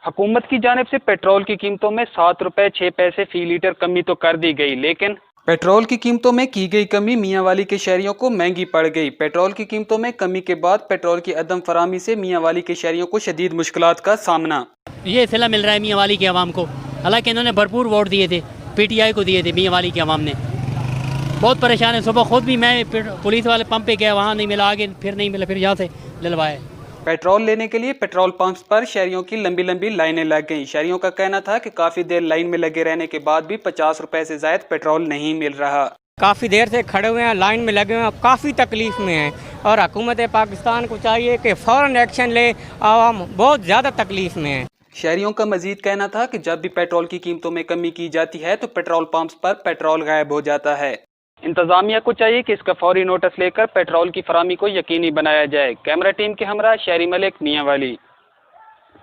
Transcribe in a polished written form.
हुकूमत की जानिब से पेट्रोल की कीमतों में 7 रुपए 6 पैसे फी लीटर कमी तो कर दी गई, लेकिन पेट्रोल की कीमतों में की गई कमी मियांवाली के शहरियों को महंगी पड़ गई। पेट्रोल की कीमतों में कमी के बाद पेट्रोल की अदम फरामी से मियांवाली के शहरियों को शदीद मुश्किलात का सामना। ये सिला मिल रहा है मियांवाली की आवाम को, हालांकि इन्होंने भरपूर वोट दिए थे, पीटीआई को दिए थे। मियांवाली की आवाम ने बहुत परेशान है। सुबह खुद भी मैं पुलिस वाले पंप पे गया, वहाँ नहीं मिला, आगे फिर नहीं मिला, फिर यहाँ से दिलवाए। पेट्रोल लेने के लिए पेट्रोल पंप्स पर शहरियों की लंबी लंबी लाइनें लग गईं। शहरियों का कहना था कि काफी देर लाइन में लगे रहने के बाद भी 50 रुपए से ज्यादा पेट्रोल नहीं मिल रहा। काफ़ी देर से खड़े हुए हैं, लाइन में लगे हुए हैं, काफ़ी तकलीफ में हैं और हुकूमत पाकिस्तान को चाहिए कि फ़ौरन एक्शन ले। आवाम बहुत ज़्यादा तकलीफ में है। शहरियों का मजीद कहना था कि जब भी पेट्रोल की कीमतों में कमी की जाती है तो पेट्रोल पंप्स पर पेट्रोल गायब हो जाता है। इंतजामिया को चाहिए कि इसका फौरी नोटिस लेकर पेट्रोल की फरामी को यकीनी बनाया जाए। कैमरा टीम के हमरा शहरी मलिक, मियांवाली।